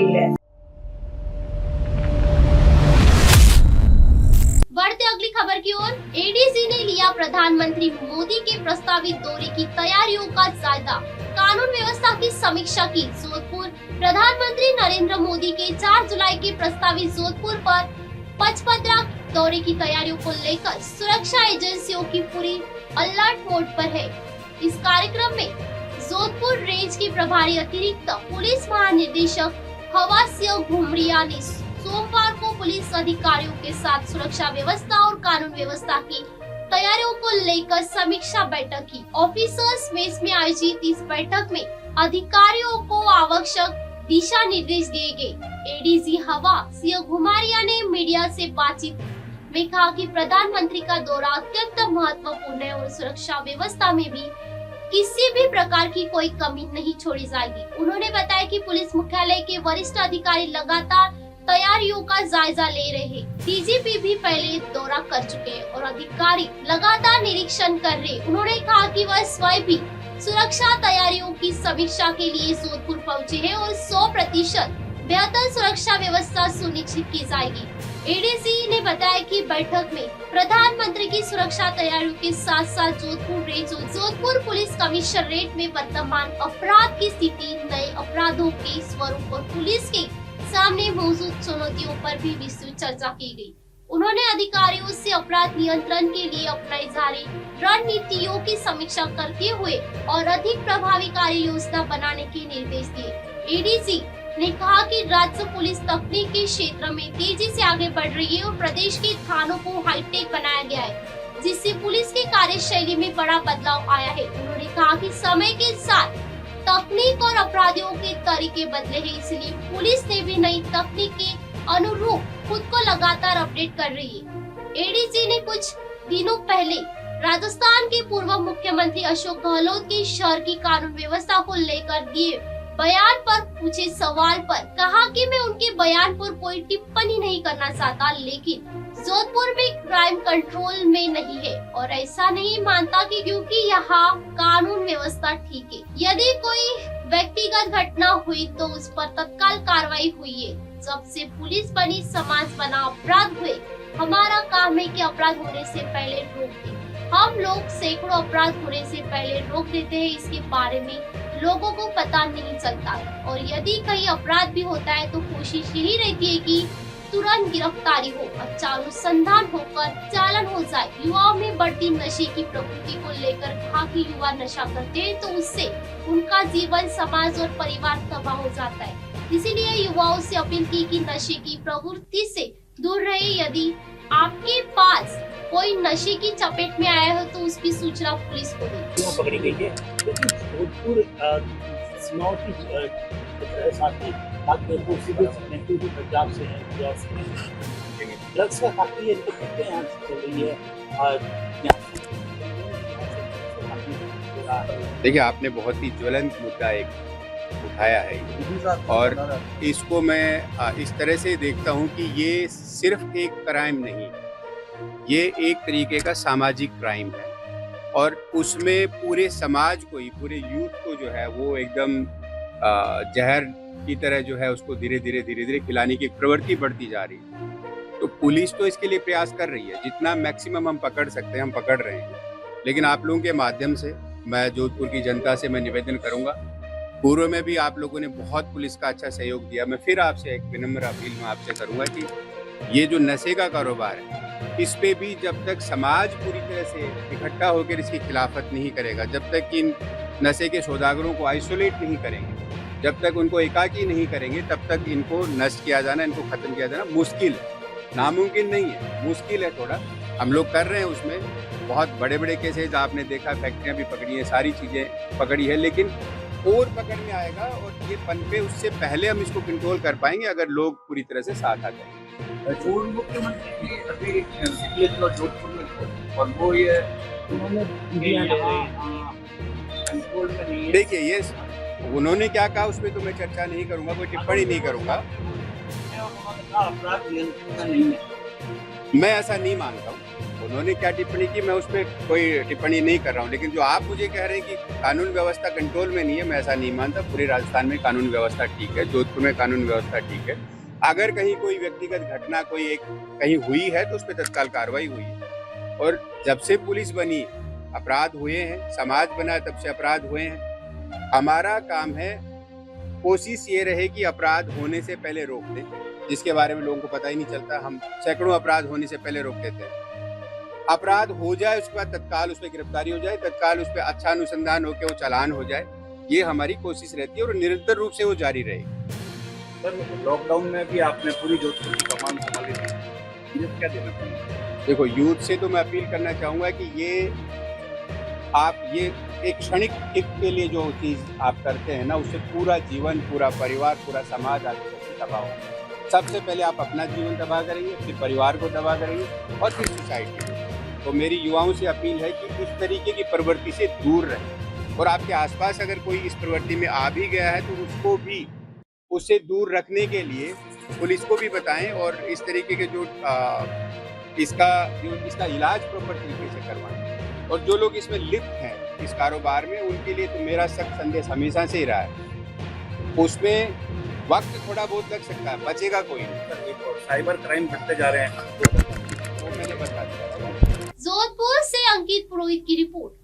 गई है। बढ़ते अगली खबर की ओर, एडीजी ने लिया प्रधानमंत्री मोदी के प्रस्तावित दौरे की तैयारियों का जायजा, कानून व्यवस्था की समीक्षा की। जोधपुर प्रधानमंत्री नरेंद्र मोदी के 4 जुलाई के प्रस्तावित जोधपुर पर पचपदरा दौरे की तैयारियों को लेकर सुरक्षा एजेंसियों की पूरी अलर्ट मोड पर है। इस कार्यक्रम में जोधपुर रेंज के प्रभारी अतिरिक्त पुलिस महानिदेशक हवा सिंह घुमरिया ने सोमवार को पुलिस अधिकारियों के साथ सुरक्षा व्यवस्था और कानून व्यवस्था की तैयारियों को लेकर समीक्षा बैठक की। ऑफिसर्स मेस में आयोजित इस बैठक में अधिकारियों को आवश्यक दिशा निर्देश दिए गए। एडीजी हवा सिंह घुमरिया ने मीडिया से बातचीत में कहा कि प्रधानमंत्री का दौरा अत्यंत महत्वपूर्ण है और सुरक्षा व्यवस्था में भी किसी भी प्रकार की कोई कमी नहीं छोड़ी जाएगी। उन्होंने बताया कि पुलिस मुख्यालय के वरिष्ठ अधिकारी लगातार तैयारियों का जायजा ले रहे हैं। डीजीपी भी पहले दौरा कर चुके हैं और अधिकारी लगातार निरीक्षण कर रहे। उन्होंने कहा कि वह स्वयं भी सुरक्षा तैयारियों की समीक्षा के लिए जोधपुर पहुंचे हैं और 100% बेहतर सुरक्षा व्यवस्था सुनिश्चित की जाएगी। एडीसी ने बताया कि बैठक में प्रधानमंत्री की सुरक्षा तैयारियों के साथ साथ जोधपुर रेंज और जोधपुर पुलिस कमिश्नरेट में वर्तमान अपराध की स्थिति, नए अपराधों के स्वरूप और पुलिस के सामने मौजूद चुनौतियों पर भी विस्तृत चर्चा की गई। उन्होंने अधिकारियों से अपराध नियंत्रण के लिए अपनाई जा रही रणनीतियों की समीक्षा करते हुए और अधिक प्रभावी कार्य योजना बनाने के निर्देश दिए। एडीसी ने कहा कि राज्य पुलिस तकनीक के क्षेत्र में तेजी से आगे बढ़ रही है और प्रदेश के थानों को हाईटेक बनाया गया है, जिससे पुलिस की कार्यशैली में बड़ा बदलाव आया है। उन्होंने कहा कि समय के साथ तकनीक और अपराधियों के तरीके बदले हैं, इसलिए पुलिस ने भी नई तकनीक के अनुरूप खुद को लगातार अपडेट कर रही है। एडीजी ने कुछ दिनों पहले राजस्थान के पूर्व मुख्यमंत्री अशोक गहलोत के शहर की कानून व्यवस्था को लेकर दिए बयान पर पूछे सवाल पर कहा कि मैं उनके बयान पर कोई टिप्पणी नहीं करना चाहता, लेकिन जोधपुर में क्राइम कंट्रोल में नहीं है और ऐसा नहीं मानता कि क्योंकि यहाँ कानून व्यवस्था ठीक है। यदि कोई व्यक्तिगत घटना हुई तो उस पर तत्काल कार्रवाई हुई है। जब से पुलिस बनी, समाज बना, अपराध हुए, हमारा काम है कि अपराध होने से पहले रोक दें। हम लोग सैकड़ों अपराध होने से पहले रोक देते हैं, इसके बारे में लोगों को पता नहीं चलता और यदि कहीं अपराध भी होता है तो कोशिश यही रहती है कि तुरंत गिरफ्तारी हो, अच्छा अनुसंधान होकर चालान हो जाए। युवाओं में बढ़ती नशे की प्रवृत्ति को लेकर कहा कि युवा नशा करते हैं तो उससे उनका जीवन, समाज और परिवार तबाह हो जाता है। इसीलिए युवाओं से अपील की कि नशे की प्रवृत्ति से दूर रहे। यदि आपके पास कोई नशे की चपेट में आया हो तो उसकी सूचना पुलिस को दें। पकड़ी गई है, लेकिन जोधपुर सीमाओं की साथ ही पंजाब से है, ड्रग्स का काफी यहाँ से चल रही है। देखिए, आपने बहुत ही ज्वलंत मुद्दा एक उठाया है और इसको मैं इस तरह से देखता हूँ कि ये सिर्फ एक क्राइम नहीं, ये एक तरीके का सामाजिक क्राइम है और उसमें पूरे समाज को ही, पूरे यूथ को जो है वो एकदम जहर की तरह जो है उसको धीरे धीरे खिलाने की प्रवृत्ति बढ़ती जा रही है। तो पुलिस तो इसके लिए प्रयास कर रही है, जितना मैक्सिमम हम पकड़ सकते हैं हम पकड़ रहे हैं, लेकिन आप लोगों के माध्यम से मैं जोधपुर की जनता से मैं निवेदन करूंगा, पूर्व में भी आप लोगों ने बहुत पुलिस का अच्छा सहयोग दिया, मैं फिर आपसे एक विनम्र अपील मैं आपसे करूंगा कि ये जो नशे का कारोबार है इस पे भी जब तक समाज पूरी तरह से इकट्ठा होकर इसकी खिलाफत नहीं करेगा, जब तक इन नशे के सौदागरों को आइसोलेट नहीं करेंगे, जब तक उनको एकाकी नहीं करेंगे, तब तक इनको नष्ट किया जाना, इनको खत्म किया जाना मुश्किल है, नामुमकिन नहीं है, मुश्किल है थोड़ा। हम लोग कर रहे हैं, उसमें बहुत बड़े बड़े केसेज आपने देखा, फैक्ट्रियाँ भी पकड़ी हैं, सारी चीज़ें पकड़ी है, लेकिन और पकड़ में आएगा और ये पनपे उससे पहले हम इसको कंट्रोल कर पाएंगे अगर लोग पूरी तरह से साथ आ जाएंगे। पूर्व मुख्यमंत्री भी अभी जोधपुर में और वो ये उन्होंने कंट्रोल में नहीं है। देखिए, ये उन्होंने क्या कहा उस पर तो मैं चर्चा नहीं करूंगा, कोई टिप्पणी नहीं करूंगा। अपराध नियंत्रण में नहीं है, मैं ऐसा नहीं मानता हूँ। उन्होंने क्या टिप्पणी की मैं उस पर कोई टिप्पणी नहीं कर रहा हूँ, लेकिन जो आप मुझे कह रहे हैं कि कानून व्यवस्था कंट्रोल में नहीं है, मैं ऐसा नहीं मानता। पूरे राजस्थान में कानून व्यवस्था ठीक है, जोधपुर में कानून व्यवस्था ठीक है। अगर कहीं कोई व्यक्तिगत घटना कोई एक कहीं हुई है तो उस पर तत्काल कार्रवाई हुई है। और जब से पुलिस बनी अपराध हुए हैं, समाज बना तब से अपराध हुए हैं। हमारा काम है, कोशिश ये रहे कि अपराध होने से पहले रोक दें, जिसके बारे में लोगों को पता ही नहीं चलता। हम सैकड़ों अपराध होने से पहले रोक देते हैं। अपराध हो जाए उसके बाद तत्काल उस पर गिरफ्तारी हो जाए, तत्काल उस पर अच्छा अनुसंधान होकर वो चालान हो जाए, ये हमारी कोशिश रहती है और निरंतर रूप से वो जारी रहेगी। सर, लॉकडाउन में भी आपने पूरी जोधपुर की कमान संभाली थी, ये क्या देना चाहिए? देखो, यूथ से तो मैं अपील करना चाहूँगा कि ये एक क्षणिक किक के लिए जो चीज़ आप करते हैं ना, उससे पूरा जीवन, पूरा परिवार, पूरा समाज आपके तबाह होगा। सबसे पहले आप अपना जीवन तबाह करेंगे, फिर परिवार को तबाह करेंगे और फिर सोसाइटी को। तो मेरी युवाओं से अपील है कि इस तरीके की प्रवृत्ति से दूर रहें, और आपके आसपास अगर कोई इस प्रवृत्ति में आ भी गया है तो उसको भी उससे दूर रखने के लिए पुलिस को भी बताएं, और इस तरीके के जो इसका इलाज प्रॉपर तरीके से करवाएं। और जो लोग इसमें लिप्त हैं इस कारोबार में, उनके लिए तो मेरा सख्त संदेश हमेशा से ही रहा है, उसमें वक्त थोड़ा बहुत लग सकता है, बचेगा कोई नहीं। साइबर क्राइम बढ़ते जा रहे हैं, वो मैंने बता दिया। जोधपुर से अंकित पुरोहित की रिपोर्ट।